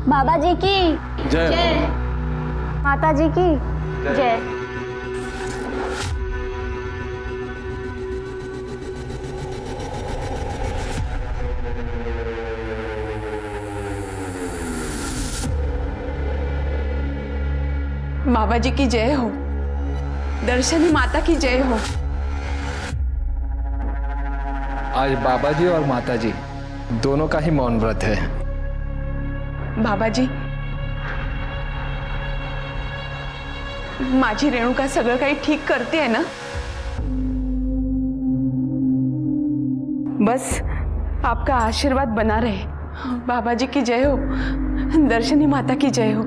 बाबा जी की जय। माता जी की जय। बाबा जी की जय हो, दर्शनी माता की जय हो। आज बाबा जी और माता जी दोनों का ही मौन व्रत है। बाबा जी, माझी रेणुका सगळं काही ठीक करते है ना? बस आपका आशीर्वाद बना रहे। बाबा जी की जय हो, दर्शनी माता की जय हो।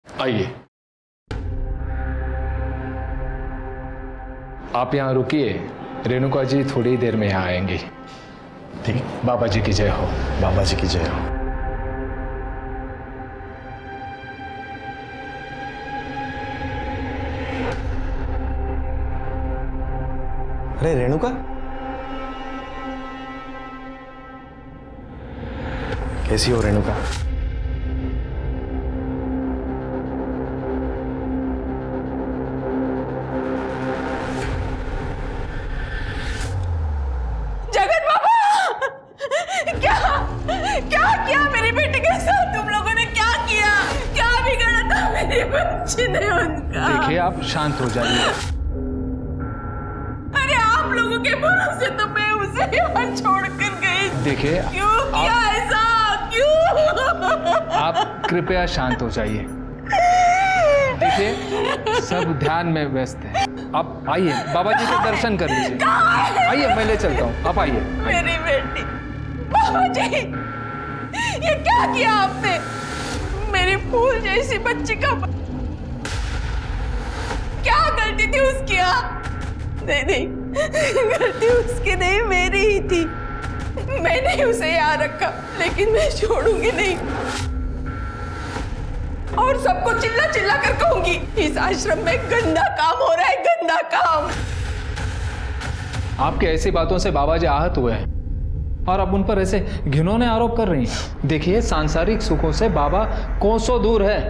आइए, आप यहाँ रुकिए, रेणुका जी थोड़ी देर में यहाँ आएंगी। ठीक, बाबा जी की जय हो। बाबा जी की जय हो। अरे रेणुका, कैसी हो रेणुका? जगत बाबा, क्या किया मेरी बेटी के साथ? तुम लोगों ने क्या किया? क्या बिगाड़ा था मेरी बच्ची ने उनका? देखिए, आप शांत हो जाइए। अरे आप लोगों के भरोसे तो मैं उसे यहाँ छोड़कर गई। देखिए, क्यों किया ऐसा? क्यों? आप कृपया शांत हो जाइए। देखिए, सब ध्यान में व्यस्त है। आप आइए, बाबा जी के दर्शन कर लीजिए। आइए, मैं ले चलता हूँ, आप आइए। मेरी बेटी, बाबा जी, ये क्या किया आपने? मेरी फूल जैसी बच्ची का क्या गलती थी उसकी? नहीं, गलती उसकी नहीं, मेरी ही थी। मैंने ही उसे यहाँ रखा, लेकिन मैं छोड़ूंगी नहीं और सबको चिल्ला चिल्ला कर कहूंगी, इस आश्रम में गंदा काम हो रहा है, गंदा काम। आपके ऐसी बातों से बाबा जी आहत हुए हैं और अब उन पर ऐसे घिनौने आरोप कर रही हैं। देखिए, सांसारिक सुखों से बाबा कोसों दूर है।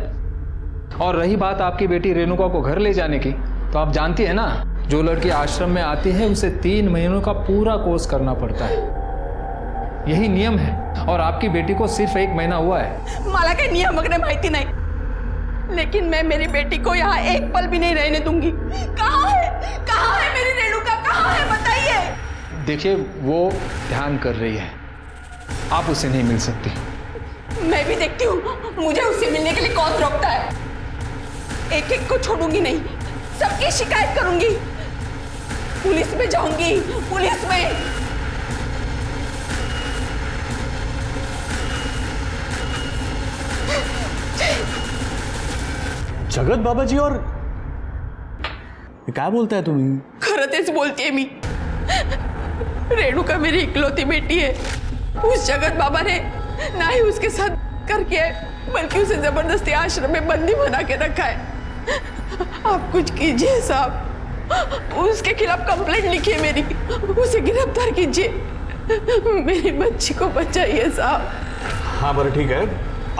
और रही बात आपकी बेटी रेणुका को घर ले जाने की, तो आप जानती है ना, जो लड़की आश्रम में आती है उसे 3 महीनों का पूरा कोर्स करना पड़ता है। यही नियम है और आपकी बेटी को सिर्फ 1 महीना हुआ है। मला काही नियम वगैरह माहिती नहीं, लेकिन मैं मेरी बेटी को यहाँ एक पल भी नहीं रहने दूंगी। कहाँ है मेरी रेणुका? कहाँ है, बताइए। देखिए, वो ध्यान कर रही है, आप उसे नहीं मिल सकती। मैं भी देखती हूँ, मुझे उससे मिलने के लिए कौन रोकता है। एक एक को छोड़ूंगी नहीं, सबकी शिकायत करूंगी, पुलिस में जाऊंगी, पुलिस में। जगत बाबाजी, और काय बोलताय तुम्ही? खरं तेच बोलतेय मी। रेणुका मेरी इकलौती बेटी है। उस जगत बाबा ने ना ही उसके साथ करके है, बल्कि उसे जबरदस्ती आश्रम में बंदी बना के रखा है। आप कुछ कीजिए साहब, उसके खिलाफ कंप्लेंट लिखिए मेरी, उसे गिरफ्तार कीजिए, मेरी बच्ची को बचाइए साहब। हाँ बरं ठीक है,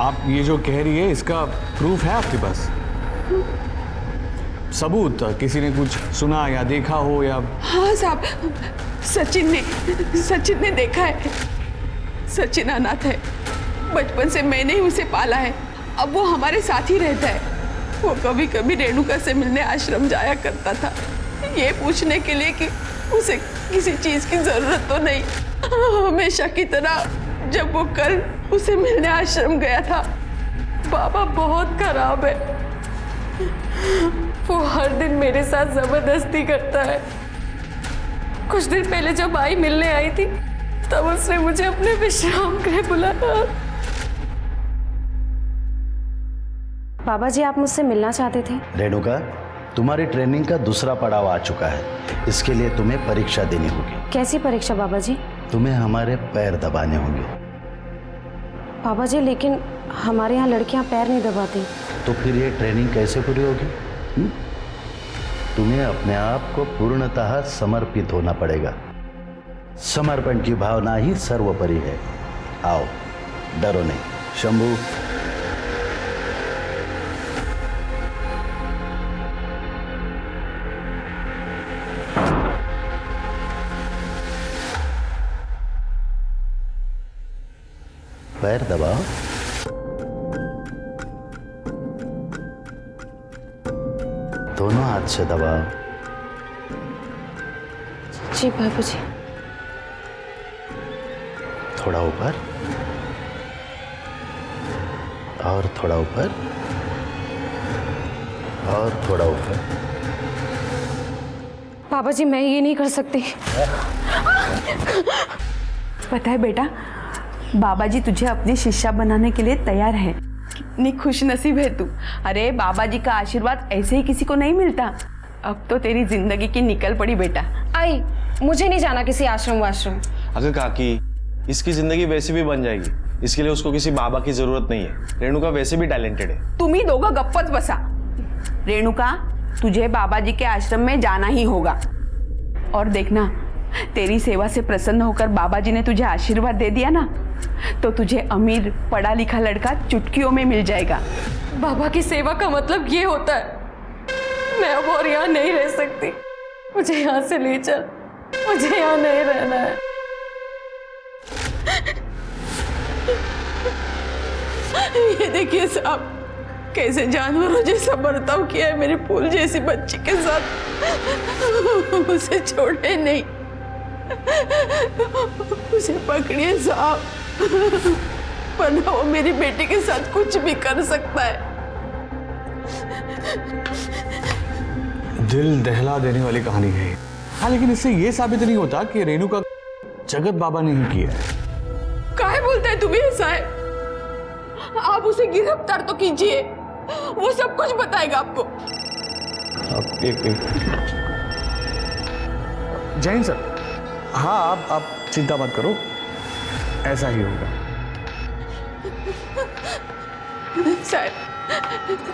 आप ये जो कह रही है इसका प्रूफ है आपके पास? सबूत, किसी ने कुछ सुना या देखा हो या? हाँ साहब, सचिन ने देखा है। सचिन अनाथ है, बचपन से मैंने ही उसे पाला है, अब वो हमारे साथ ही रहता है। वो कभी कभी रेणुका से मिलने आश्रम जाया करता था, ये पूछने के लिए कि उसे किसी चीज की जरूरत तो नहीं। हमेशा की तरह जब वो कल उसे मिलने आश्रम गया था, बाबा बहुत खराब है, वो हर दिन मेरे साथ जबरदस्ती करता है। कुछ दिन पहले जब आई मिलने आई थी, तब उसने मुझे अपने विश्राम गृह बुलाया। बाबा जी, आप मुझसे मिलना चाहते थे? रेणुका, तुम्हारी ट्रेनिंग का दूसरा पड़ाव आ चुका है। इसके लिए तुम्हें परीक्षा देनी होगी। कैसी परीक्षा बाबा जी? तुम्हें हमारे पैर दबाने होंगे। बाबा जी लेकिन हमारे यहाँ लड़कियाँ पैर नहीं दबाती। तो फिर ये ट्रेनिंग कैसे पूरी होगी? तुम्हें अपने आप को पूर्णतः समर्पित होना पड़ेगा। समर्पण की भावना ही सर्वोपरि है। आओ, डरो नहीं। शंभू, पैर दबाओ। दोनों हाथ से दबाओ। जी बाबू जी। थोड़ा ऊपर और थोड़ा ऊपर और थोड़ा ऊपर। बाबा जी मैं ये नहीं कर सकती। पता है बेटा, बाबा जी तुझे अपनी शिष्या बनाने के लिए तैयार है। कितनी खुश नसीब है तू। अरे बाबा जी का आशीर्वाद ऐसे ही किसी को नहीं मिलता। अब तो तेरी जिंदगी की निकल पड़ी बेटा। आई, मुझे नहीं जाना किसी आश्रम वाश्रम। अगर काकी, इसकी जिंदगी वैसे भी बन जाएगी। इसके लिए उसको किसी बाबा की जरूरत नहीं है। रेणुका वैसे भी टैलेंटेड है। तुम ही दोगा गप्पच बसा। रेणुका, तुझे बाबा जी के आश्रम में जाना ही होगा। और देखना, तेरी सेवा से प्रसन्न होकर बाबा जी ने तुझे आशीर्वाद दे दिया ना, तो तुझे अमीर पढ़ा लिखा लड़का चुटकियों में मिल जाएगा। बाबा की सेवा का मतलब ये होता है। मैं अब और यहाँ नहीं रह सकती। मुझे यहाँ से ले चल। मुझे यहाँ नहीं रहना है। ये देखिए साहब, कैसे जानवरों जैसा बर्ताव किया है मेरे फूल जैसी बच्ची के साथ। उसे छोड़े नहीं, उसे पकड़िए साहब, वरना वो मेरी बेटी के साथ कुछ भी कर सकता है। दिल दहला देने वाली कहानी है। हाँ, लेकिन इससे ये साबित नहीं होता कि रेणुका जगत बाबा ने ही किया है। काहे बोलते हैं तुम्हें ऐसा है? आप उसे गिरफ्तार तो कीजिए, वो सब कुछ बताएगा आपको। अब एक जैन सर, हाँ आप चिंता मत करो, ऐसा ही होगा।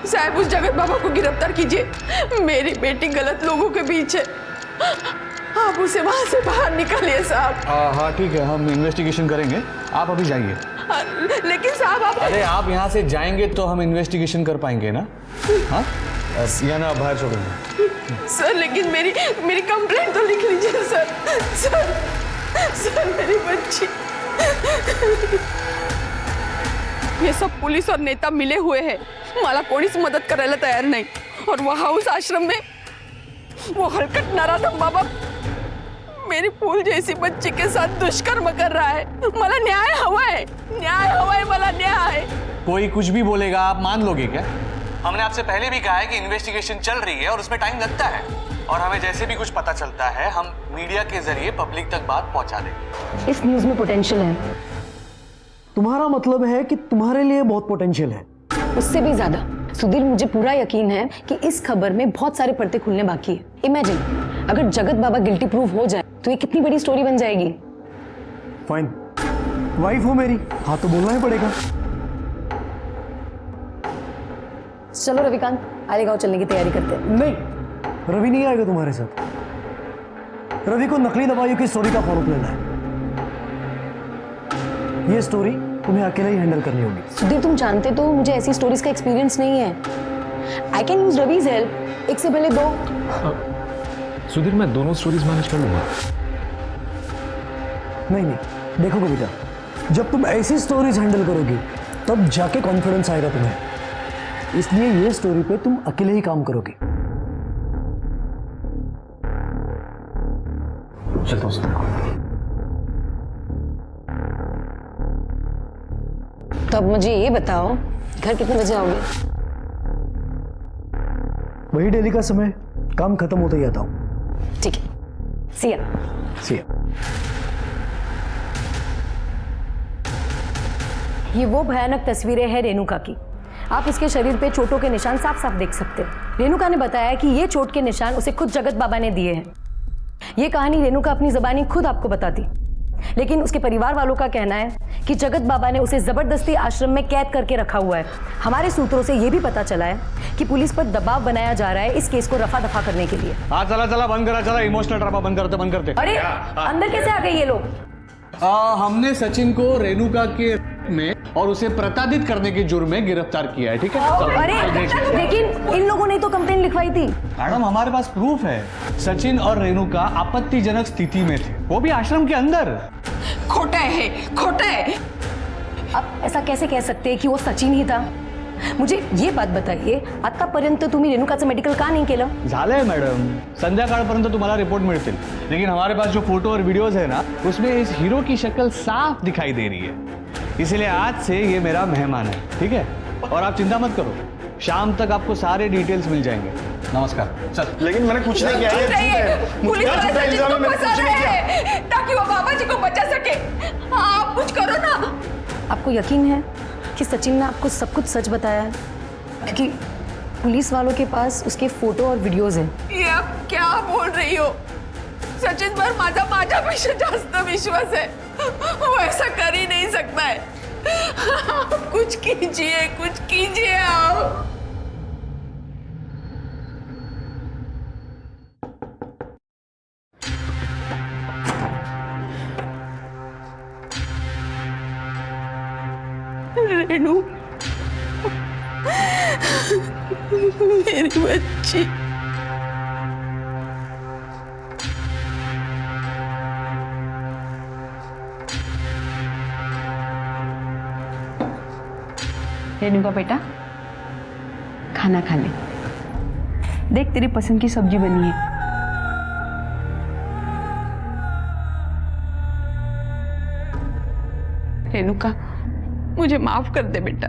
साहब उस जगत बाबा को गिरफ्तार कीजिए। मेरी बेटी गलत लोगों के बीच है। आप उसे वहां से बाहर निकालिए साहब। हाँ ठीक है, हम इन्वेस्टिगेशन करेंगे। आप अभी जाइए। लेकिन साहब आप अरे आप यहाँ से जाएंगे तो हम इन्वेस्टिगेशन कर पाएंगे ना? हाँ, या ना बाहर छोड़ेंगे। सर लेकिन मेरी कंप्लेंट तो लिख लीजिए सर। सर मेरी बच्ची। ये सब पुलिस और नेता मिले हुए हैं। मला कोणीच मदत करायला तयार नाही। और वहाँ उस आश्रम में वो हलकट नराधम बाबा मेरी फूल जैसी बच्ची के साथ दुष्कर्म कर रहा है। मला न्याय हवा है, न्याय हवा है, मला न्याय। कोई कुछ भी बोलेगा आप मान लोगे क्या? हमने आपसे पहले भी कहा है कि इन्वेस्टिगेशन चल रही है और उसमें टाइम लगता है, और हमें जैसे भी कुछ पता चलता है हम मीडिया के जरिए पब्लिक तक बात पहुंचा देंगे। इस न्यूज में पोटेंशियल है। तुम्हारा मतलब है कि तुम्हारे लिए बहुत पोटेंशियल है? उससे भी ज्यादा। सुधीर, मुझे पूरा यकीन है कि इस खबर में बहुत सारे पर्दे खुलने बाकी है। इमेजिन, अगर जगत बाबा गिल्टी प्रूव हो जाए तो ये कितनी बड़ी स्टोरी बन जाएगी। फाइन, वाइफ हो मेरी, हाँ तो बोलना ही पड़ेगा। चलो रविकांत, आलेगांव चलने की तैयारी करते हैं। नहीं, रवि नहीं आएगा तुम्हारे साथ। रवि को नकली दवाइयों की स्टोरी का फॉलोअप लेना है। ये स्टोरी तुम्हें अकेले ही हैंडल करनी होगी। सुधीर, तुम जानते तो मुझे ऐसी स्टोरीज का एक्सपीरियंस नहीं है। I can use Ravi's help. एक से पहले दो। सुधीर, मैं दोनों स्टोरीज मैनेज कर लूंगा। नहीं, देखो कविता, जब तुम ऐसी स्टोरीज हैंडल करोगी तब जाके कॉन्फिडेंस आएगा तुम्हें। इसलिए ये स्टोरी पे तुम अकेले ही काम करोगी। चलता हूँ सर। तो अब मुझे ये बताओ, घर कितने बजे आओगे? वही डेली का समय, काम खत्म होते ही आता हूँ। ठीक है, सिया। ये वो भयानक तस्वीरें हैं रेणुका की, आप उसके शरीर पे चोटों के निशान साफ साफ देख सकते हो। रेणुका ने बताया कि ये चोट के निशान उसे खुद जगत बाबा ने दिए हैं। ये कहानी रेणुका अपनी ज़बानी खुद आपको बताती, लेकिन उसके परिवार वालों का कहना है कि जगत बाबा ने उसे जबरदस्ती आश्रम में कैद करके रखा हुआ है। हमारे सूत्रों से यह भी पता चला है कि पुलिस पर दबाव बनाया जा रहा है इस केस को रफा दफा करने के लिए। हाँ चला चला बंद करा, चला इमोशनल ड्रामा बंद करते। अरे अंदर कैसे आ गए ये लोग? हमने सचिन को रेणुका के में और उसे प्रताड़ित करने के जुर्म में गिरफ्तार किया है, ठीक है? अरे लेकिन इन लोगों ने तो कंप्लेन लिखवाई थी। मैडम हमारे पास प्रूफ है, सचिन और रेणुका आपत्तिजनक स्थिति में थे, वो भी आश्रम के अंदर। खोटा है, खोटा है। आप ऐसा कैसे कह सकते हैं की वो सचिन ही था? मुझे ये बात बताइए, आतापर्यंत तुम्ही रेणुकाचं मेडिकल का नाही केलं? झालंय मॅडम, संध्याकाळपर्यंत तुम्हाला रिपोर्ट मिळतील, लेकिन हमारे पास जो फोटो और वीडियोस है ना, उसमें इस हीरो की शक्ल साफ दिखाई दे रही है। इसलिए आज से ये मेरा मेहमान है, ठीक है? और आप चिंता मत करो, शाम तक आपको सारे डिटेल्स मिल जाएंगे। नमस्कार। चल। लेकिन मैंने कुछ नहीं किया चुप रहिए, पुलिस वाले सचिन को फंसा रहे हैं ताकि वो बाबा जी को बचा सके। आप कुछ करो ना। आपको यकीन है कि सचिन ने आपको सब कुछ सच बताया है? क्योंकि पुलिस वालों के पास उसके फोटो और वीडियोस हैं। ये आप क्या बोल रही हो? सचिन पर माझ्यापेक्षा जास्त विश्वास है, वो ऐसा कर ही नहीं सकता है। आप कुछ कीजिए आप। रेणु, मेरी बच्ची। रेणुका बेटा, खाना खा ले। देख तेरी पसंद की सब्जी बनी है। रेणुका, मुझे माफ कर दे बेटा,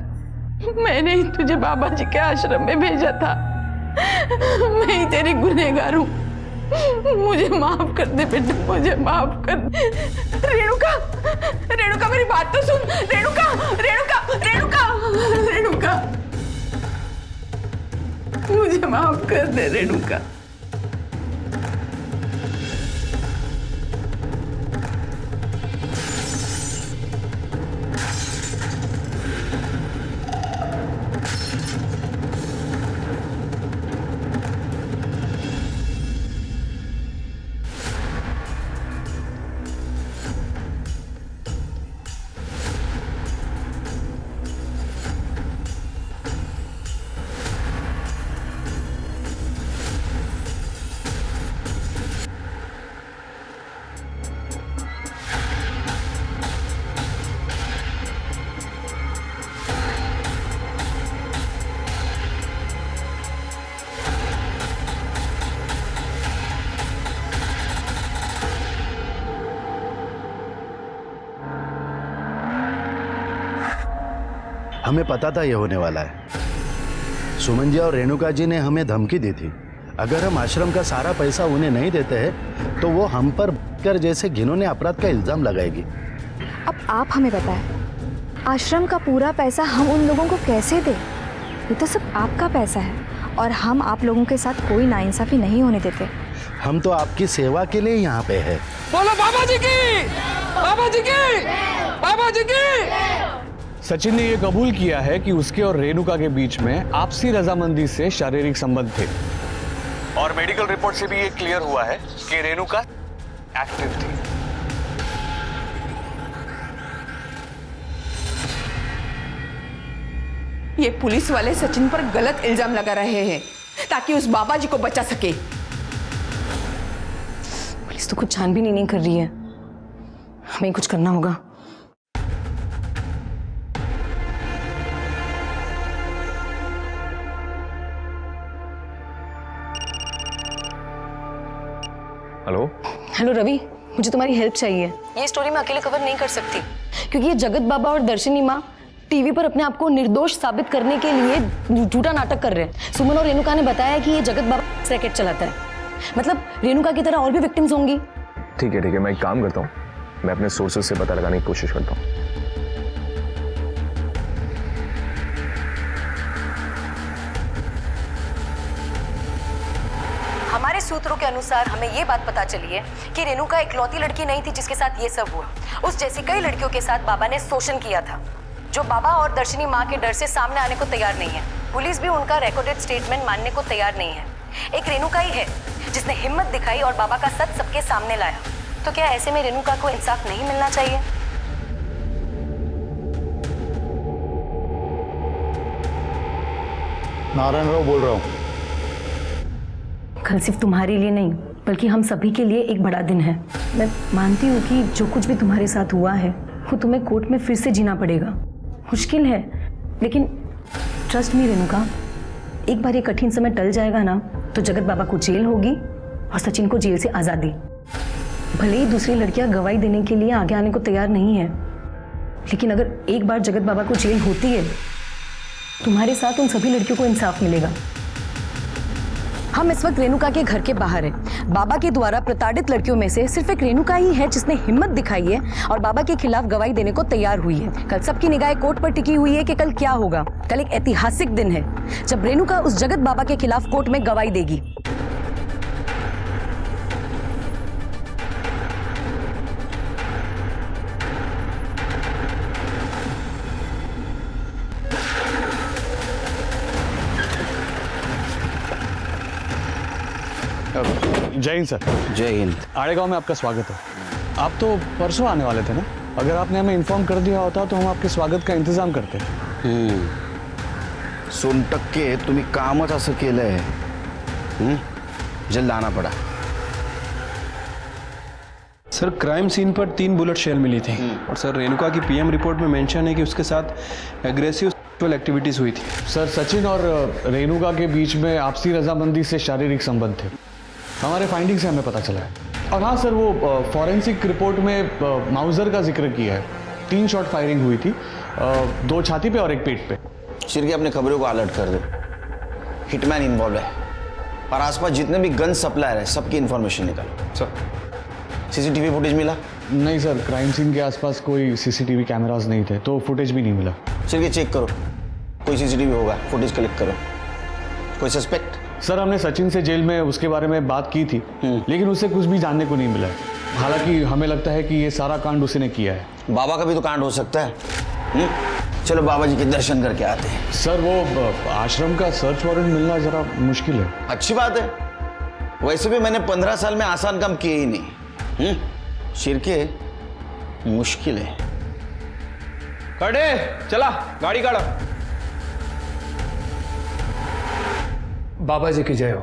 मैंने ही तुझे बाबा जी के आश्रम में भेजा था। मैं ही तेरी गुनहगार हूँ, मुझे माफ कर दे बेटा, मुझे माफ कर दे। रेणुका, रेणुका मेरी बात तो सुन। रेणुका, रेणुका, रेणुका, रेणुका, मुझे माफ कर दे रेणुका। हमें पता था ये होने वाला है। सुमन जी और रेणुका जी ने हमें धमकी दी थी, अगर हम आश्रम का सारा पैसा उन्हें नहीं देते हैं तो वो हम पर कर जैसे घिनौने अपराध का इल्जाम लगाएगी। अब आप हमें बताएं, आश्रम का पूरा पैसा हम उन लोगों को कैसे दें? ये तो सब आपका पैसा है और हम आप लोगों के साथ कोई नाइंसाफी नहीं होने देते। हम तो आपकी सेवा के लिए यहाँ पे है। बोलो बाबा जी की, बाबा जी की, बाबा जी की। सचिन ने यह कबूल किया है कि उसके और रेणुका के बीच में आपसी रजामंदी से शारीरिक संबंध थे, और मेडिकल रिपोर्ट से भी ये क्लियर हुआ है कि रेणुका एक्टिव थी। ये पुलिस वाले सचिन पर गलत इल्जाम लगा रहे हैं ताकि उस बाबा जी को बचा सके। पुलिस तो कुछ छानबीन नहीं कर रही है, हमें कुछ करना होगा। हेलो हेलो रवि, मुझे तुम्हारी हेल्प चाहिए। ये स्टोरी मैं अकेले कवर नहीं कर सकती, क्योंकि ये जगत बाबा और दर्शनी माँ टीवी पर अपने आप को निर्दोष साबित करने के लिए झूठा नाटक कर रहे हैं। सुमन और रेणुका ने बताया कि ये जगत बाबा रैकेट चलाता है, मतलब रेणुका की तरह और भी विक्टिम्स होंगी। ठीक है, मैं एक काम करता हूँ, मैं अपने सोर्सेज से पता लगाने की कोशिश करता हूँ। हमारे सूत्रों के अनुसार हमें ये बात पता चली है कि रेणुका इकलौती लड़की नहीं थी जिसके साथ ये सब हुआ। उस जैसी कई लड़कियों के साथ बाबा ने शोषण किया था, जो बाबा और दर्शनी माँ के डर से सामने आने को तैयार नहीं है। पुलिस भी उनका रिकॉर्डेड स्टेटमेंट मानने को तैयार नहीं है। एक रेणुका ही है जिसने हिम्मत दिखाई और बाबा का सच सबके सामने लाया। तो क्या ऐसे में रेणुका को इंसाफ नहीं मिलना चाहिए? नारायण राव बोल रहा हूँ। कल सिर्फ तुम्हारे लिए नहीं बल्कि हम सभी के लिए एक बड़ा दिन है। मैं मानती हूँ कि जो कुछ भी तुम्हारे साथ हुआ है वो तुम्हें कोर्ट में फिर से जीना पड़ेगा। मुश्किल है, लेकिन ट्रस्ट मी रेणुका, एक बार ये कठिन समय टल जाएगा ना तो जगत बाबा को जेल होगी और सचिन को जेल से आज़ादी। भले ही दूसरी लड़कियां गवाही देने के लिए आगे आने को तैयार नहीं है, लेकिन अगर एक बार जगत बाबा को जेल होती है, तुम्हारे साथ उन सभी लड़कियों को इंसाफ मिलेगा। हम इस वक्त रेणुका के घर के बाहर हैं। बाबा के द्वारा प्रताड़ित लड़कियों में से सिर्फ एक रेणुका ही है जिसने हिम्मत दिखाई है और बाबा के खिलाफ गवाही देने को तैयार हुई है। कल सबकी निगाहें कोर्ट पर टिकी हुई है कि कल क्या होगा। कल एक ऐतिहासिक दिन है जब रेणुका उस जगत बाबा के खिलाफ कोर्ट में गवाही देगी। जय हिंद सर। जय हिंद। आड़ेगांव में आपका स्वागत है। आप तो परसों आने वाले थे ना? अगर आपने हमें इन्फॉर्म कर दिया होता तो हम आपके स्वागत का इंतजाम करते। सोनटक्के तुम्ही कामच असं केलंय, जल्द आना पड़ा। सर क्राइम सीन पर 3 बुलेट शेल मिली थी और सर रेणुका की पीएम रिपोर्ट में मेंशन है कि उसके साथ एग्रेसिव सेक्सुअल एक्टिविटीज हुई थी। सर सचिन और रेणुका के बीच में आपसी रजामंदी से शारीरिक संबंध थे, हमारे फाइंडिंग से हमें पता चला है। और हाँ सर, वो फॉरेंसिक रिपोर्ट में माउजर का जिक्र किया है। 3 शॉट फायरिंग हुई थी, 2 छाती पे और 1 पेट पे। शिरके अपने खबरों को अलर्ट कर दे, हिटमैन इन्वॉल्व है और आसपास जितने भी गन सप्लायर है सबकी इंफॉर्मेशन निकालो। सर सीसीटीवी फुटेज मिला? नहीं सर, क्राइम सीन के आसपास कोई सीसीटीवी कैमरास नहीं थे तो फुटेज भी नहीं मिला। शिरके चेक करो, कोई सीसीटीवी होगा, फुटेज कलेक्ट करो। कोई सस्पेक्ट? सर हमने सचिन से जेल में उसके बारे में बात की थी, लेकिन उससे कुछ भी जानने को नहीं मिला है। हालांकि हमें लगता है कि ये सारा कांड उसी ने किया है। बाबा का भी तो कांड हो सकता है। चलो बाबा जी के दर्शन करके आते हैं। सर वो आश्रम का सर्च वारंट मिलना जरा मुश्किल है। अच्छी बात है, वैसे भी मैंने 15 साल में आसान काम किए ही नहीं। शिरके मुश्किल है। खड़े चला, गाड़ी काढ़ा। बाबा जी की जय हो।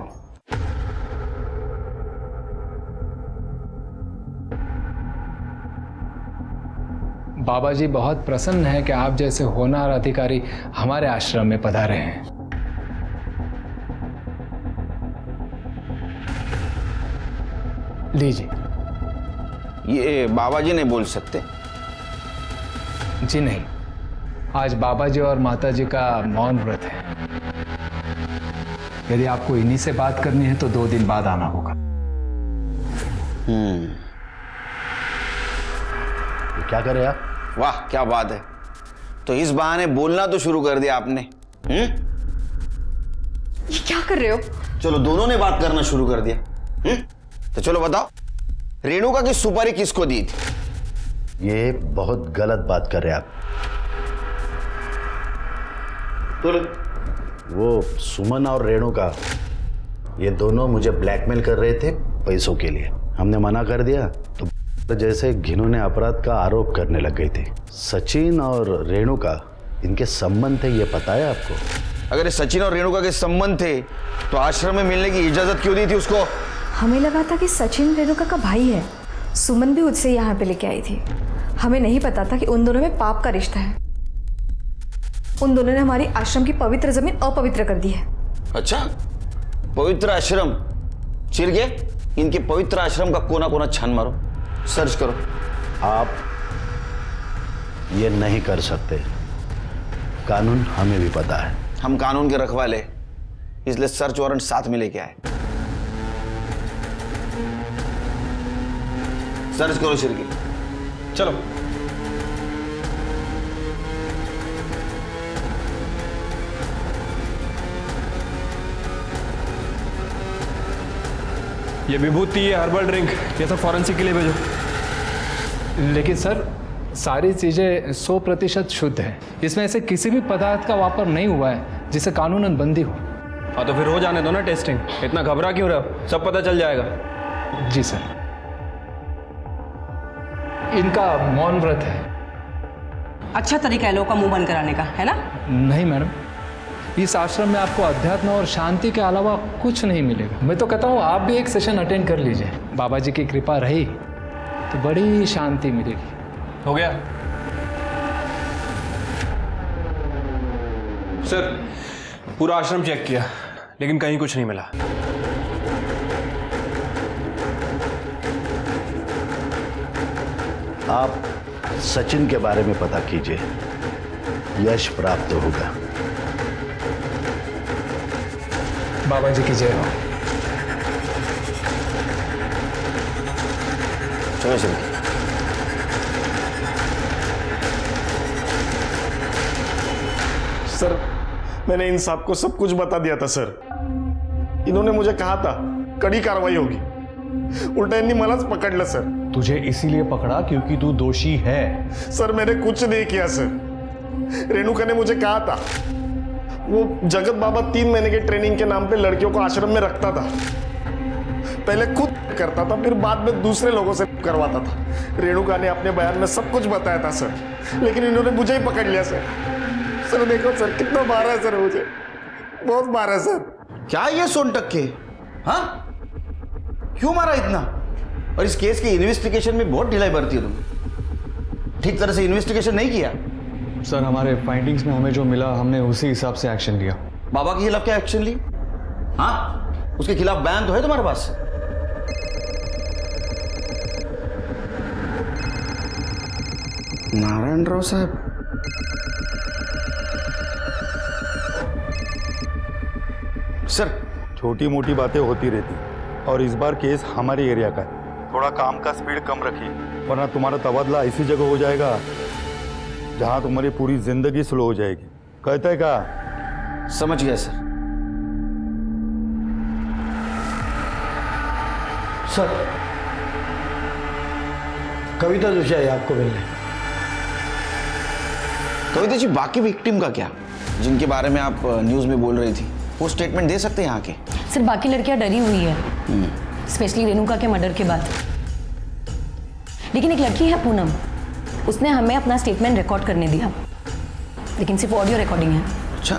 बाबा जी बहुत प्रसन्न है कि आप जैसे होनहार अधिकारी हमारे आश्रम में पधारे हैं। लीजिए। ये बाबा जी नहीं बोल सकते? जी नहीं, आज बाबा जी और माता जी का मौन व्रत है। यदि आपको इन्हीं से बात करनी है तो 2 दिन बाद आना होगा। क्या करे आप? वाह क्या बात है, तो इस बहाने बोलना तो शुरू कर दिया आपने। ये क्या कर रहे हो? चलो दोनों ने बात करना शुरू कर दिया। तो चलो बताओ, रेणुका की सुपारी किसको दी थी? ये बहुत गलत बात कर रहे आप। वो सुमन और रेणुका ये दोनों मुझे ब्लैकमेल कर रहे थे पैसों के लिए। हमने मना कर दिया तो जैसे घिनौने अपराध का आरोप करने लग गई थी। सचिन और रेणुका इनके संबंध थे, ये पता है आपको? अगर सचिन और रेणुका के संबंध थे तो आश्रम में मिलने की इजाजत क्यों दी थी उसको? हमें लगा था कि सचिन रेणुका का भाई है। सुमन भी उससे यहाँ पे लेके आई थी। हमें नहीं पता था कि उन दोनों में पाप का रिश्ता है। उन दोनों ने हमारी आश्रम की पवित्र जमीन अपवित्र कर दी है। अच्छा, पवित्र आश्रम? चिरके इनके पवित्र आश्रम का कोना कोना छान मारो, सर्च करो। आप ये नहीं कर सकते, कानून हमें भी पता है। हम कानून के रखवाले, इसलिए सर्च वारंट साथ में लेके आए। सर्च करो शिरके। चलो। ये विभूति, ये हर्बल ड्रिंक, ये सब फॉरेंसिक के लिए भेजो। लेकिन सर सारी चीज़ें 100% शुद्ध है। इसमें ऐसे किसी भी पदार्थ का वापर नहीं हुआ है जिसे कानूनन बंदी हो। हाँ तो फिर हो जाने दो ना टेस्टिंग, इतना घबरा क्यों रहे हो? सब पता चल जाएगा। जी सर। इनका मौन व्रत है। अच्छा तरीका है लोगों का मुंह बंद कराने का, है ना? नहीं मैडम, इस आश्रम में आपको अध्यात्म और शांति के अलावा कुछ नहीं मिलेगा। मैं तो कहता हूँ आप भी एक सेशन अटेंड कर लीजिए। बाबा जी की कृपा रही तो बड़ी शांति मिलेगी। हो गया सर, पूरा आश्रम चेक किया लेकिन कहीं कुछ नहीं मिला। आप सचिन के बारे में पता कीजिए, यश प्राप्त होगा। बाबा जी की जय हो। चलो चलो। सर मैंने इन साहब को सब कुछ बता दिया था सर। इन्होंने मुझे कहा था कड़ी कार्रवाई होगी, उल्टा इन्हीं मलाज पकड़ ला सर। तुझे इसीलिए पकड़ा क्योंकि तू दोषी है। सर मैंने कुछ नहीं किया सर। रेणुका ने मुझे कहा था वो जगत बाबा 3 महीने के ट्रेनिंग के नाम पे लड़कियों को आश्रम में रखता था। पहले खुद करता था, फिर बाद में दूसरे लोगों से करवाता था। रेणुका ने अपने बयान में सब कुछ बताया था सर, लेकिन इन्होंने मुझे ही पकड़ लिया सर। सर देखो सर कितना मारा है सर, मुझे बहुत मारा है सर। क्या ये सोन टक्के? हाँ क्यों मारा इतना? और इस केस की इन्वेस्टिगेशन में बहुत ढिलाई बरती है तुम। ठीक तरह से इन्वेस्टिगेशन नहीं किया। सर हमारे फाइंडिंग्स में हमें जो मिला हमने उसी हिसाब से एक्शन लिया। बाबा के खिलाफ क्या एक्शन ली? हाँ उसके खिलाफ बयान तो है तुम्हारे पास? नारायण राव साहब, सर छोटी मोटी बातें होती रहती और इस बार केस हमारे एरिया का है। थोड़ा काम का स्पीड कम रखिए वरना तुम्हारा तबादला ऐसी जगह हो जाएगा जहां तुम्हारी पूरी जिंदगी स्लो हो जाएगी। कहते हैं क्या? समझ गया सर। सर कविता जोशी आई आपको मिलने। कविता जी बाकी विक्टिम का क्या, जिनके बारे में आप न्यूज में बोल रही थी, वो स्टेटमेंट दे सकते हैं यहाँ के? सर बाकी लड़कियां डरी हुई है, स्पेशली रेणुका के मर्डर के बाद। लेकिन एक लड़की है पूनम, उसने हमें अपना स्टेटमेंट रिकॉर्ड करने दिया, लेकिन सिर्फ ऑडियो रिकॉर्डिंग है। अच्छा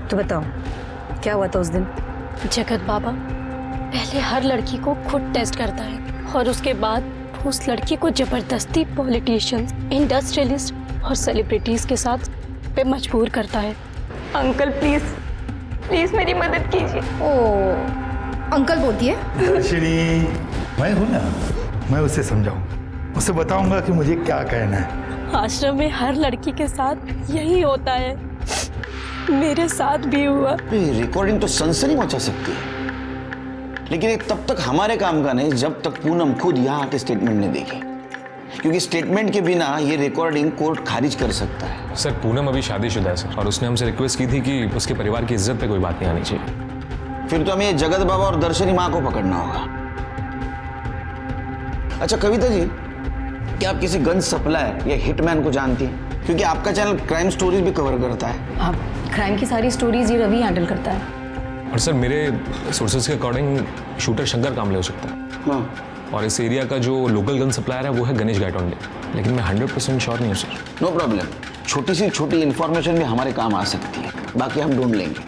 तो बताओ क्या हुआ था उस दिन? जगत बाबा पहले हर लड़की को खुद टेस्ट करता है और उसके बाद उस लड़की को जबरदस्ती पॉलिटिशियंस, इंडस्ट्रियलिस्ट और सेलिब्रिटीज के साथ पे मजबूर करता है। अंकल प्लीज प्लीज मेरी मदद कीजिए। ओ अंकल बोलती है। दर्शिनी मैं हूं ना, मैं उसे समझाऊं, उसे बताऊंगा कि मुझे क्या कहना है। आश्रम में हर लड़की के साथ यही होता है, मेरे साथ भी हुआ। रिकॉर्डिंग तो सनसनी मचा सकती है, लेकिन ये तब तक हमारे काम का नहीं जब तक पूनम खुद यहाँ आके स्टेटमेंट नहीं देगी, क्योंकि स्टेटमेंट के बिना ये रिकॉर्डिंग कोर्ट खारिज कर सकता है। सर पूनम अभी शादीशुदा है सर, और उसने हमसे रिक्वेस्ट की थी कि उसके परिवार की इज्जत पे कोई बात नहीं आनी चाहिए। फिर तो हमें जगत बाबा और दर्शनी माँ को पकड़ना होगा। अच्छा कविता जी, क्या आप किसी गन सप्लायर या हिटमैन को जानती हैं? क्योंकि आपका चैनल क्राइम स्टोरीज भी कवर करता है। आप क्राइम की सारी स्टोरीज ये रवि हैंडल करता है। और सर मेरे सोर्सेज के अकॉर्डिंग शूटर शंकर कामले हो सकता है। हाँ। और इस एरिया का जो लोकल गन सप्लायर है वो है गणेश गायटोंडे, लेकिन मैं 100% श्योर नहीं हूँ सर। नो प्रॉब्लम, छोटी सी छोटी इन्फॉर्मेशन भी हमारे काम आ सकती है, बाकी हम ढूंढ लेंगे।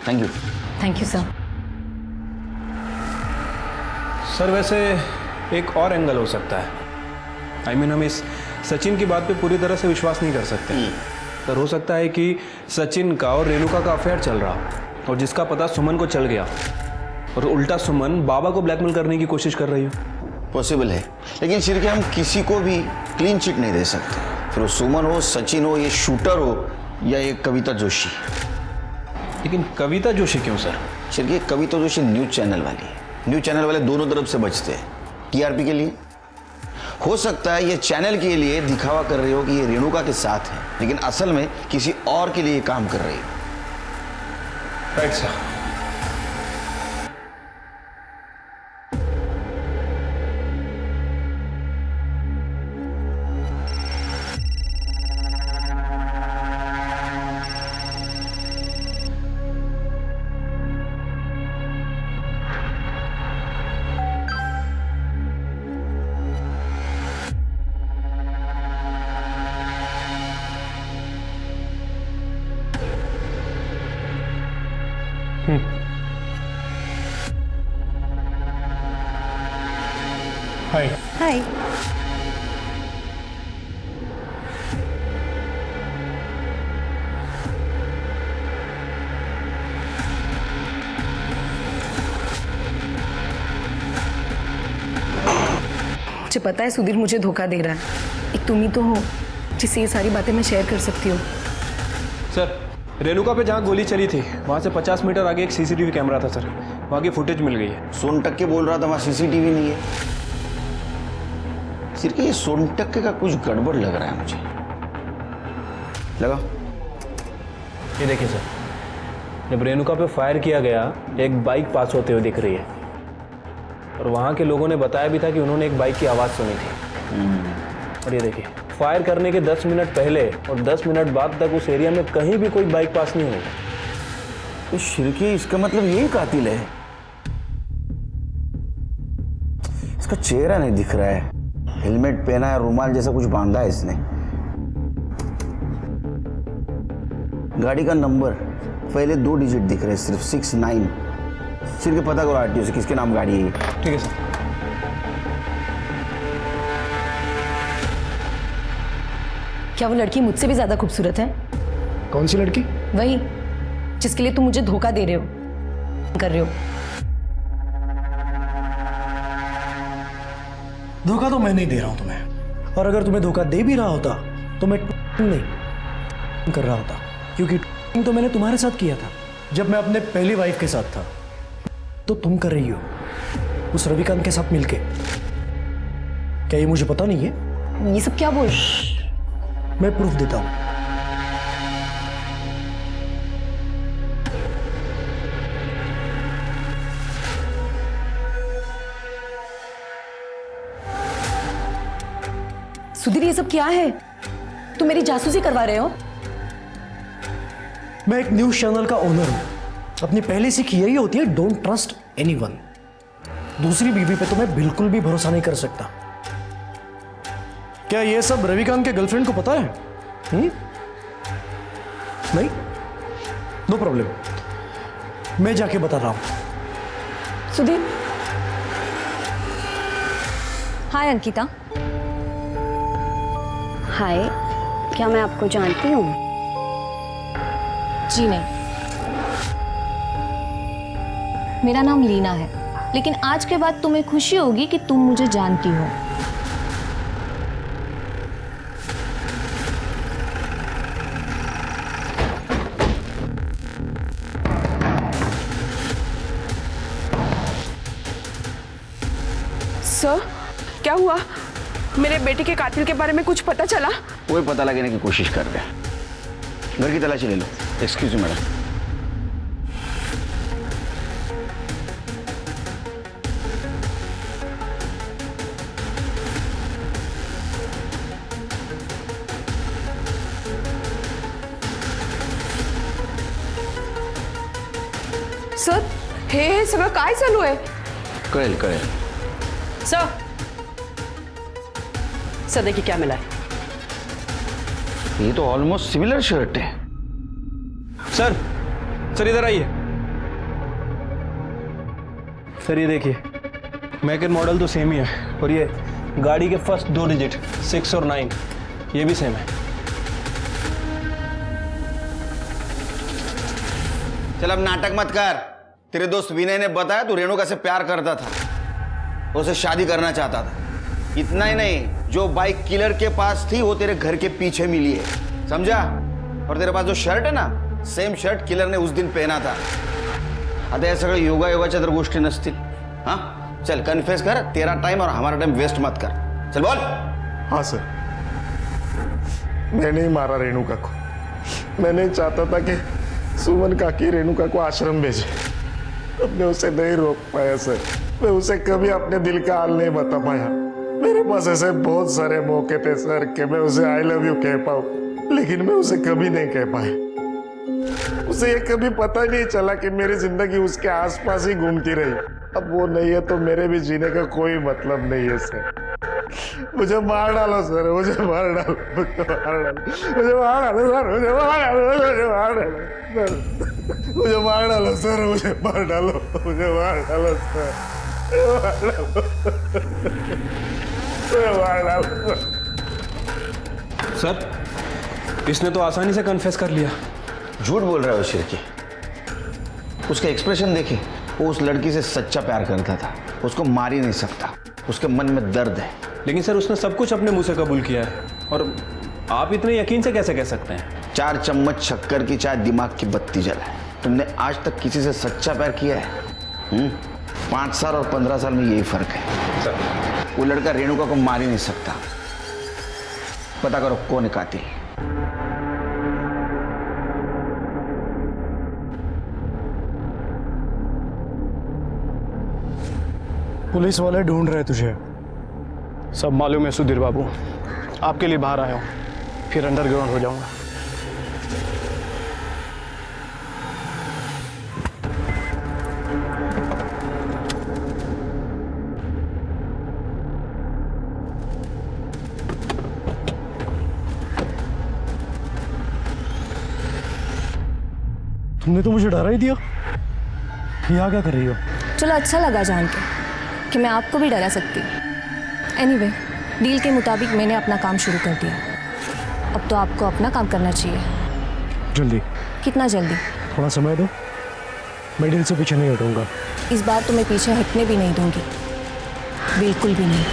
Thank you. Thank you sir. Sir वैसे एक और एंगल हो सकता है। I mean, हम इस सचिन की बात पे पूरी तरह से विश्वास नहीं कर सकते। सर हो सकता है कि सचिन का और रेणुका का अफेयर चल रहा और जिसका पता सुमन को चल गया, और उल्टा सुमन बाबा को ब्लैकमेल करने की कोशिश कर रही हो। पॉसिबल है, लेकिन सिर्फ हम किसी को भी क्लीन चिट नहीं दे सकते, फिर वो सुमन हो, सचिन हो, ये शूटर हो या ये कविता जोशी। लेकिन कविता जोशी क्यों सर? सिर्फ ये कविता जोशी न्यूज चैनल वाली है। न्यूज चैनल वाले दोनों तरफ से बचते हैं, टीआरपी के लिए। हो सकता है ये चैनल के लिए दिखावा कर रही हो कि ये रेणुका के साथ है, लेकिन असल में किसी और के लिए काम कर रही हो। Right sir. हाय। हाय। मुझे पता है सुधीर मुझे धोखा दे रहा है। एक तुम ही तो हो जिससे ये सारी बातें मैं शेयर कर सकती हूँ। सर, रेणुका पे जहाँ गोली चली थी वहाँ से 50 मीटर आगे एक सीसीटीवी कैमरा था सर, वहाँ की फुटेज मिल गई है। सोनटक्के बोल रहा था वहाँ सीसीटीवी नहीं है। सिर्फ ये सोनटक्के का कुछ गड़बड़ लग रहा है मुझे। लगा ये देखिए सर, जब रेणुका पे फायर किया गया एक बाइक पास होते हुए दिख रही है और वहाँ के लोगों ने बताया भी था कि उन्होंने एक बाइक की आवाज़ सुनी थी। और ये देखिए, फायर करने के 10 मिनट पहले और 10 मिनट बाद तक उस एरिया में कहीं भी कोई बाइक पास नहीं हुई। तो शिरकी, इसका मतलब यही कातिल है। इसका चेहरा नहीं दिख रहा है, हेलमेट पहना है, रुमाल जैसा कुछ बांधा है इसने। गाड़ी का नंबर पहले 2 डिजिट दिख रहे हैं सिर्फ, 69। सिर्फ पता करो आरटीओ से किसके नाम गाड़ी है ये। ठीक है सर। क्या वो लड़की मुझसे भी ज्यादा खूबसूरत है? कौन सी लड़की? वही जिसके लिए तुम मुझे धोखा दे रहे हो, कर रहे हो। धोखा तो मैं नहीं दे रहा हूं तुम्हें, और अगर तुम्हें धोखा दे भी रहा होता तो मैं नहीं कर रहा होता, क्योंकि तो मैंने तुम्हारे साथ किया था जब मैं अपने पहली वाइफ के साथ था। तो तुम कर रही हो उस रविकांत के साथ मिलके। क्या ये मुझे पता नहीं है? ये सब क्या बोल? मैं प्रूफ देता हूं। सुधीर, ये सब क्या है? तुम मेरी जासूसी करवा रहे हो? मैं एक न्यूज चैनल का ओनर हूं। अपनी पहली सीख यही होती है, डोंट ट्रस्ट एनीवन। दूसरी बीवी पे तो मैं बिल्कुल भी भरोसा नहीं कर सकता। क्या ये सब रविकांत के गर्लफ्रेंड को पता है? नहीं? नो प्रॉब्लम, मैं जाके बता रहा हूं। सुधीर। हाय अंकिता। हाय, क्या मैं आपको जानती हूँ? जी नहीं। मेरा नाम लीना है, लेकिन आज के बाद तुम्हें खुशी होगी कि तुम मुझे जानती हो। सर, क्या हुआ? मेरे बेटे के कातिल के बारे में कुछ पता चला? वही पता लगाने की कोशिश कर रहे हैं। घर की तलाशी ले लो। Excuse me madam. सर, हे सगळं काय चालू आहे? कळेल कळेल। सर देखिए क्या मिला है। ये तो ऑलमोस्ट सिमिलर शर्ट है। सर, सर इधर आइए। सर ये देखिए, मेक एंड मॉडल तो सेम ही है, और ये गाड़ी के फर्स्ट 2 डिजिट 6 और 9 ये भी सेम है। चल अब नाटक मत कर। तेरे दोस्त विनय ने बताया तू रेणुका से प्यार करता था, उसे शादी करना चाहता था। इतना ही नहीं, जो बाइक किलर के पास थी वो तेरे घर के पीछे मिली है, समझा? और तेरे पास जो शर्ट है ना, सेम शर्ट किलर ने उस दिन पहना था। आता या सगळं योगायोगाच्या तर गोष्टी नसतील। हाँ चल कन्फेस कर, तेरा टाइम और हमारा टाइम वेस्ट मत कर। चल बोल। हाँ सर, मैंने ही मारा रेणुका को। मैं नहीं चाहता था कि सुमन काकी रेणुका को आश्रम भेजे। अब मैं उसे नहीं रोक पाया सर। मैं उसे कभी अपने दिल का हाल नहीं बता पाया। मेरे पास ऐसे बहुत सारे मौके थे सर कि मैं उसे आई लव यू कह पाऊं, लेकिन मैं उसे कभी नहीं कह पाया। उसे ये कभी पता ही नहीं चला कि मेरी जिंदगी उसके आसपास ही घूमती रही। अब वो नहीं है तो मेरे भी जीने का कोई मतलब नहीं है सर। मुझे मार डालो सर, मुझे मार डालो, मुझे मार डालो, मुझे मार डालो सर, मुझे मार डालो, मुझे मार डालो सर, मुझे मार डालो सर, मुझे मार डालो, मुझे मार डालो सर, मुझे मार डालो सर। इसने तो आसानी से कन्फेस कर लिया। झूठ बोल रहा है वो शिरके। उसका एक्सप्रेशन देखे, वो उस लड़की से सच्चा प्यार करता था, उसको मार ही नहीं सकता, उसके मन में दर्द है। लेकिन सर उसने सब कुछ अपने मुंह से कबूल किया है, और आप इतने यकीन से कैसे कह सकते हैं? 4 चम्मच शक्कर की चाय दिमाग की बत्ती जलाए। तुमने आज तक किसी से सच्चा प्यार किया है? 5 साल और 15 साल में यही फर्क है सर। वो लड़का रेणुका को मार ही नहीं सकता। पता करो कौन है कातिल। पुलिस वाले ढूंढ रहे तुझे। सब मालूम है सुधीर बाबू, आपके लिए बाहर आया हूँ, फिर अंडरग्राउंड हो जाऊंगा। तुमने तो मुझे डरा ही दिया। यहाँ क्या कर रही हो? चलो अच्छा लगा जान के कि मैं आपको भी डरा सकती। एनीवे, डील के मुताबिक मैंने अपना काम शुरू कर दिया। अब तो आपको अपना काम करना चाहिए। जल्दी। कितना जल्दी? थोड़ा समय दो, मैं डील से पीछे नहीं हटूंगा। इस बार तो मैं पीछे हटने भी नहीं दूंगी, बिल्कुल भी नहीं।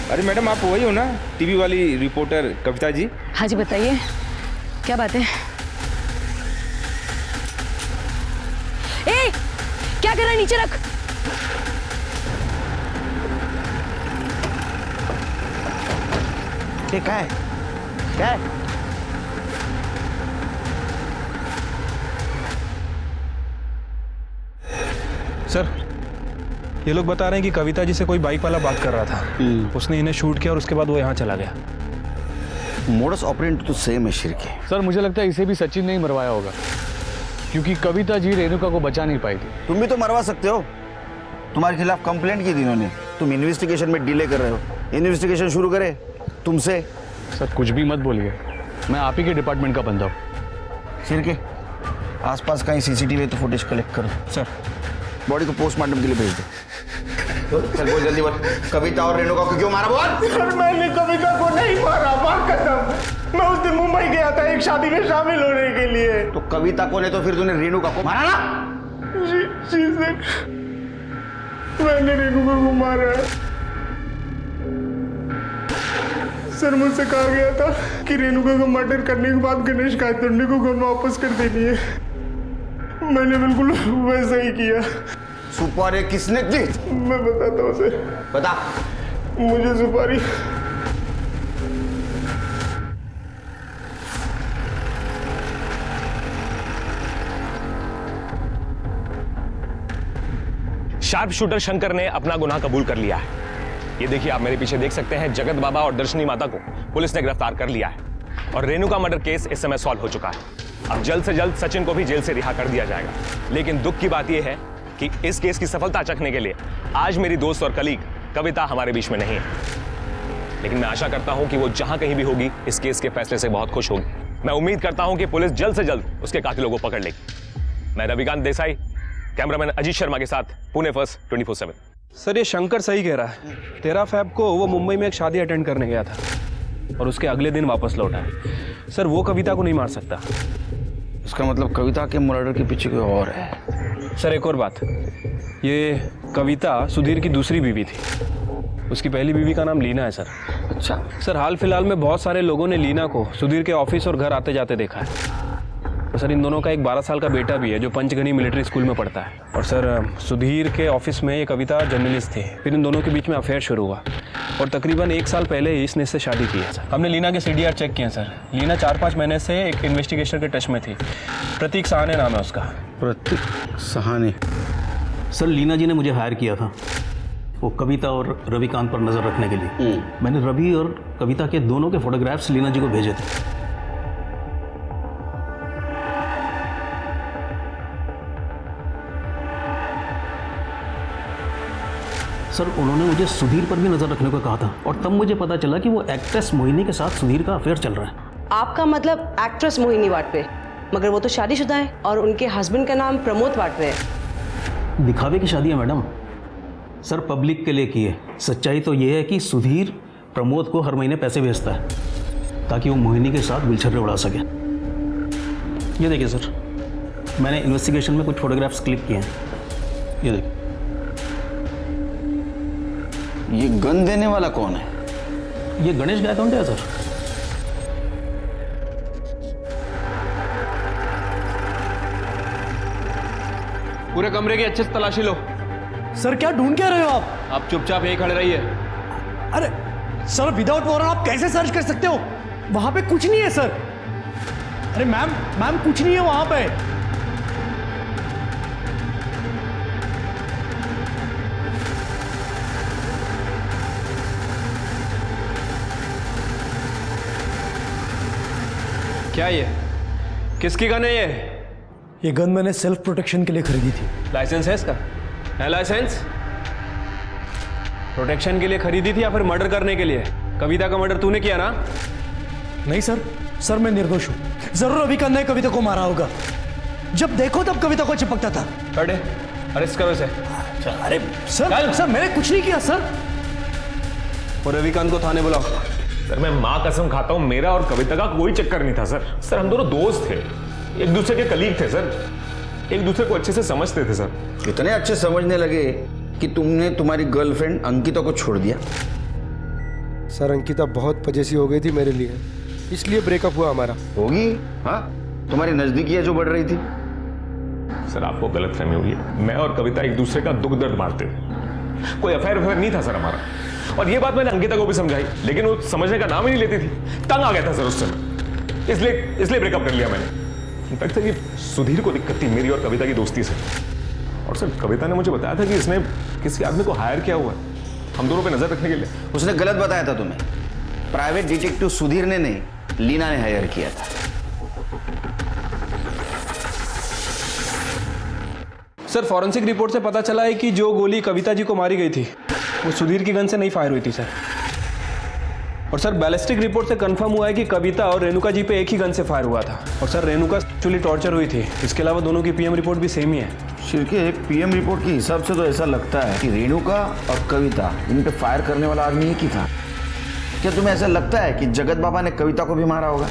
अरे मैडम, आप वही हो ना, टीवी वाली रिपोर्टर कविता जी? हाँ जी, बताइए क्या बात है? ए, क्या कर रहा है? नीचे रख। क्या है? क्या है? सर, ये लोग बता रहे हैं कि कविता जी से कोई बाइक वाला बात कर रहा था। उसने इन्हें शूट किया और उसके बाद वो यहाँ चला गया। मोडस ऑपरेंडी तो सेम है शिरके। सर मुझे लगता है इसे भी सचिन ने ही मरवाया होगा, क्योंकि कविता जी रेणुका को बचा नहीं पाई थी। तुम भी तो मरवा सकते हो। तुम्हारे खिलाफ कंप्लेंट की थी इन्होंने, तुम इन्वेस्टिगेशन में डिले कर रहे हो। इन्वेस्टिगेशन शुरू करे तुमसे। सर कुछ भी मत बोलिए, मैं आप ही के डिपार्टमेंट का बंदा हूँ। शिरके, आसपास कहीं सीसीटीवी तो फुटेज कलेक्ट करो। सर, बॉडी को पोस्टमार्टम के लिए भेज दो। चल बोल, जल्दी बोल। कविता और रेणुका को क्यों मारा बोल? सर मैंने कविता को नहीं मारा, मां कसम। मैं उस दिन मुंबई गया था एक शादी में शामिल होने के लिए। तो कविता को नहीं तो फिर तूने रेणुका को मारा ना? जी सर, मैंने रेणुका को मारा है। सर मुझसे कहा गया था कि रेणुका का मर्डर करने के बाद गणेश कायतुंडे को घर में वापस कर देनी है। मैंने बिल्कुल वैसा ही किया। सुपारी किसने दी? मैं बताता हूँ सर। बता। मुझे सुपारी शार्प शूटर शंकर ने अपना गुनाह कबूल कर लिया है। ये देखिए, आप मेरे पीछे देख सकते हैं, जगत बाबा और दर्शनी माता को पुलिस ने गिरफ्तार कर लिया है और रेणुका मर्डर केस इस समय सॉल्व हो चुका है। अब जल्द से जल्द सचिन को भी जेल से रिहा कर दिया जाएगा। लेकिन दुख की बात यह है कि इस केस की सफलता चखने के लिए आज मेरी दोस्त और कलीग कविता हमारे बीच में नहीं है। लेकिन मैं आशा करता हूं कि वो जहां कहीं भी होगी, इस केस के फैसले से बहुत खुश होगी। मैं उम्मीद करता हूं कि पुलिस जल्द से जल्द उसके कातिलों को पकड़ लेगी। मैं रविकांत देसाई, कैमरामैन अजीत शर्मा के साथ, पुणे फर्स्ट 24/7। सर, ये शंकर सही कह रहा है। 13 फैब को वो मुंबई में एक शादी अटेंड करने गया था और उसके अगले दिन वापस लौटा है। सर, वो कविता को नहीं मार सकता। उसका मतलब कविता के मर्डर के पीछे कोई और है। सर, एक और बात, ये कविता सुधीर की दूसरी बीवी थी। उसकी पहली बीवी का नाम लीना है सर। अच्छा। सर, हाल फिलहाल में बहुत सारे लोगों ने लीना को सुधीर के ऑफिस और घर आते जाते देखा है। तो सर इन दोनों का एक 12 साल का बेटा भी है जो पंचगनी मिलिट्री स्कूल में पढ़ता है। और सर सुधीर के ऑफिस में ये कविता जर्नलिस्ट थे। फिर इन दोनों के बीच में अफेयर शुरू हुआ और तकरीबन 1 साल पहले इसने इससे शादी की है सर। हमने लीना के CDR चेक किए सर। लीना 4-5 महीने से एक इन्वेस्टिगेशन के टच में थी। प्रतीक सहाने नाम है उसका। प्रतीक सहाने? सर लीना जी ने मुझे हायर किया था वो कविता और रविकांत पर नज़र रखने के लिए। मैंने रवि और कविता के दोनों के फोटोग्राफ्स लीना जी को भेजे थे। सर उन्होंने मुझे सुधीर पर भी नज़र रखने को कहा था और तब मुझे पता चला कि वो एक्ट्रेस मोहिनी के साथ सुधीर का अफेयर चल रहा है। आपका मतलब एक्ट्रेस मोहिनी वाटवे, मगर वो तो शादीशुदा है और उनके हस्बैंड का नाम प्रमोद वाटवे है। दिखावे की शादी है मैडम। सर पब्लिक के लिए की है। सच्चाई तो ये है कि सुधीर प्रमोद को हर महीने पैसे भेजता है ताकि वो मोहिनी के साथ गुलछर्रे उड़ा सके। ये देखिए सर, मैंने इन्वेस्टिगेशन में कुछ फोटोग्राफ्स क्लिक किए हैं। ये देखिए। ये गन देने वाला कौन है? ये गणेश गायकवाड है सर। पूरे कमरे की अच्छे से तलाशी लो। सर क्या ढूंढ क्या रहे हो आप? आप चुपचाप यहीं खड़े रहिए। अरे सर विदाउट वारंट आप कैसे सर्च कर सकते हो? वहां पे कुछ नहीं है सर। अरे मैम कुछ नहीं है वहां पे। क्या ये किसकी गन है ये गन मैंने सेल्फ प्रोटेक्शन के लिए खरीदी थी। लाइसेंस है इसका? है लाइसेंस? प्रोटेक्शन के लिए खरीदी थी या फिर मर्डर करने के लिए? कविता का मर्डर तूने किया ना? नहीं सर मैं निर्दोष हूं। जरूर रविकांत ने कविता को मारा होगा। जब देखो तब कविता को चिपकता था। अरे अरेस्ट करो इसे। अरे सर मैंने कुछ नहीं किया सर। और रविकांत को थाने बुलाओ। सर मैं माँ कसम खाता हूँ मेरा और कविता का कोई चक्कर नहीं था सर हम दोनों दोस्त थे, एक दूसरे के कलीग थे सर, एक दूसरे को अच्छे से समझते थे सर। इतने अच्छे समझने लगे कि तुमने तुम्हारी गर्लफ्रेंड अंकिता को छोड़ दिया? सर अंकिता बहुत पजेसिव हो गई थी मेरे लिए, इसलिए ब्रेकअप हुआ हमारा। होगी हाँ, तुम्हारी नजदीकियां जो बढ़ रही थी। सर आपको गलतफहमी हुई है, मैं और कविता एक दूसरे का दुख दर्द बांटते थे, कोई अफेयर नहीं था सर हमारा। और ये बात मैंने अंकिता को भी समझाई लेकिन वो समझने का नाम ही नहीं लेती थी। तंग आ गया था सर उस समय, इसलिए ब्रेकअप कर लिया मैंने। इनफैक्ट सर ये सुधीर को दिक्कत थी मेरी और कविता की दोस्ती से। और सर कविता ने मुझे बताया था कि इसने किसी आदमी को हायर किया हुआ है हम दोनों पे नजर रखने के लिए। उसने गलत बताया था तुम्हें। प्राइवेट डिटेक्टिव सुधीर ने नहीं, लीना ने हायर किया था। सर फॉरेंसिक रिपोर्ट से पता चला है कि जो गोली कविता जी को मारी गई थी वो सुधीर की गन से नहीं फायर हुई थी सर। और सर बैलिस्टिक रिपोर्ट से कंफर्म हुआ है कि कविता और रेणुका जी पे एक ही गन से फायर हुआ था। और सर रेणुका एक्चुअली टॉर्चर हुई थी। इसके अलावा दोनों की पीएम रिपोर्ट भी सेम ही है। शिरके पीएम रिपोर्ट के हिसाब से तो ऐसा लगता है कि रेणुका और कविता इन पे फायर करने वाला आदमी एक ही था। क्या तुम्हें ऐसा लगता है कि जगत बाबा ने कविता को भी मारा होगा?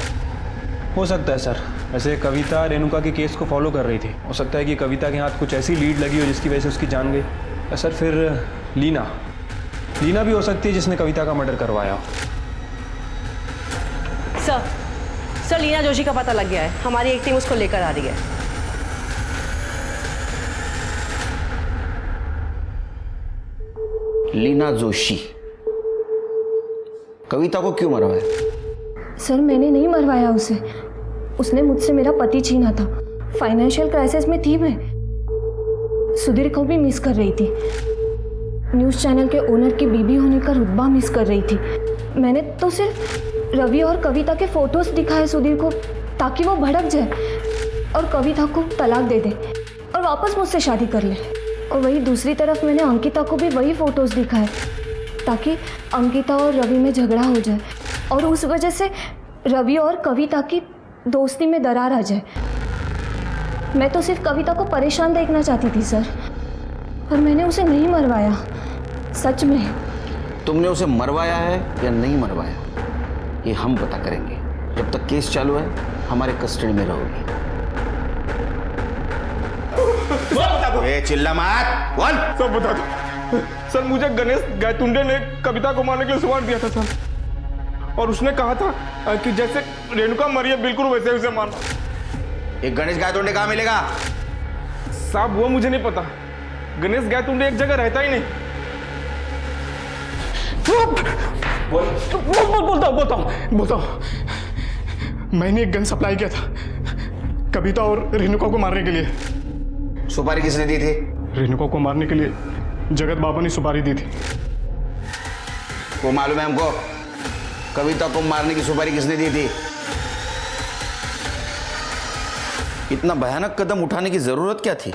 हो सकता है सर। वैसे कविता रेणुका के केस को फॉलो कर रही थी, हो सकता है कि कविता के हाथ कुछ ऐसी लीड लगी हो जिसकी वजह से उसकी जान गई। सर फिर लीना भी हो सकती है जिसने कविता का मर्डर करवाया हो। सर लीना जोशी का पता लग गया है, हमारी एक टीम उसको लेकर आ रही है। लीना जोशी कविता को क्यों मरवाया? सर मैंने नहीं मरवाया उसे, उसने मुझसे मेरा पति छीना था। फाइनेंशियल क्राइसिस में थी मैं, सुधीर को भी मिस कर रही थी, न्यूज़ चैनल के ओनर की बीबी होने का रुतबा मिस कर रही थी। मैंने तो सिर्फ रवि और कविता के फोटोज दिखाए सुधीर को ताकि वो भड़क जाए और कविता को तलाक दे दे और वापस मुझसे शादी कर ले। और वही दूसरी तरफ मैंने अंकिता को भी वही फोटोज दिखाए ताकि अंकिता और रवि में झगड़ा हो जाए और उस वजह से रवि और कविता की दोस्ती में दरार आ जाए। मैं तो सिर्फ कविता को परेशान देखना चाहती थी सर, पर मैंने उसे नहीं मरवाया। सच में। तुमने उसे मरवाया है या नहीं मरवाया ये हम पता करेंगे। जब तक केस चालू है हमारे कस्टडी में रहोगी। चिल्ला मत बोल। सब बता दो सर, मुझे गणेश गायतुंडे ने कविता को मारने के लिए सवाल दिया था सर, और उसने कहा था कि जैसे रेणुका मरी है बिल्कुल वैसे उसे मारना। एक गणेश गायतोंडे कहाँ मिलेगा? साहब वो मुझे नहीं पता, गणेश गायतोंडे एक जगह रहता ही नहीं। बोलता हूँ। मैंने एक गन सप्लाई किया था कविता और रेणुका को मारने के लिए। सुपारी किसने दी थी? रेणुका को मारने के लिए जगत बाबा ने सुपारी दी थी। वो मालूम है हमको, कविता को मारने की सुपारी किसने दी थी? इतना भयानक कदम उठाने की जरूरत क्या थी?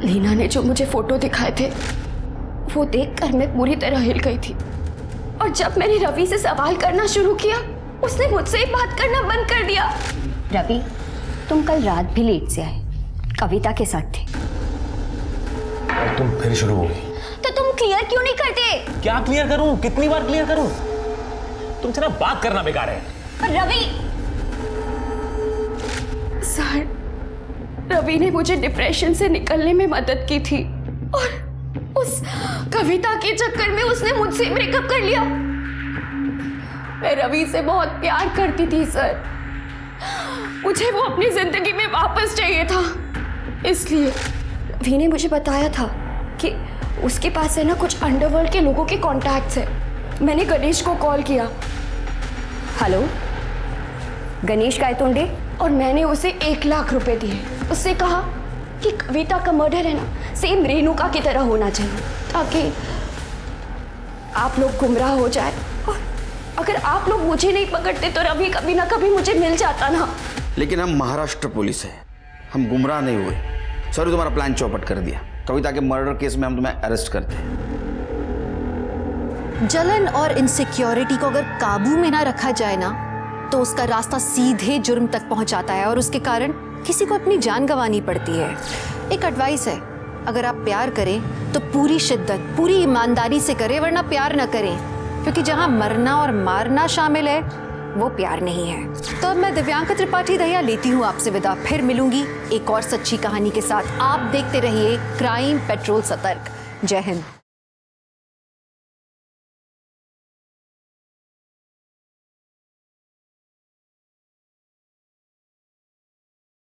लीना ने जो मुझे फोटो दिखाए थे वो देखकर मैं पूरी तरह हिल गई थी, और जब मैंने रवि से सवाल करना शुरू किया उसने मुझसे ही बात करना बंद कर दिया। रवि, तुम कल रात भी लेट से आए, कविता के साथ थे। और तुम फिर शुरू हो गई। तो तुम क्लियर क्यों नहीं करते? क्या क्लियर करूं? कितनी बार क्लियर करूं? तुमसे ना बात करना बेकार है। रवि, सर, रवि ने मुझे डिप्रेशन से निकलने में मदद की थी, और उस कविता के चक्कर में उसने मुझसे ब्रेकअप कर लिया। मैं रवि से बहुत प्यार करती थी सर, मुझे वो अपनी जिंदगी में वापस चाहिए था। इसलिए रवि ने मुझे बताया था कि उसके पास है ना कुछ अंडरवर्ल्ड के लोगों के कॉन्टैक्ट्स है। मैंने गणेश को कॉल किया। हेलो, गणेश गायतोंडे? और मैंने उसे 1 लाख रुपए दिए। उससे कहा कि कविता का मर्डर है ना सेम रेणुका की तरह होना चाहिए, ताकि आप लोग गुमराह हो जाए, और अगर आप लोग मुझे नहीं पकड़ते तो रवि कभी ना कभी मुझे मिल जाता ना। लेकिन हम महाराष्ट्र पुलिस है, हम गुमराह नहीं हुए। सॉरी, तुम्हारा प्लान चौपट कर दिया। कविता के मर्डर केस में हम तुम्हें अरेस्ट करते हैं। जलन और इनसिक्योरिटी को अगर काबू में ना रखा जाए ना तो उसका रास्ता सीधे जुर्म तक पहुंचाता है, और उसके कारण किसी को अपनी जान गंवानी पड़ती है। एक एडवाइस है, अगर आप प्यार करें तो पूरी शिद्दत, पूरी ईमानदारी से करें, वरना प्यार न करें, क्योंकि जहां मरना और मारना शामिल है वो प्यार नहीं है। तो अब मैं दिव्यांका त्रिपाठी दहिया लेती हूँ आपसे विदा। फिर मिलूंगी एक और सच्ची कहानी के साथ। आप देखते रहिए क्राइम पेट्रोल सतर्क। जय हिंद।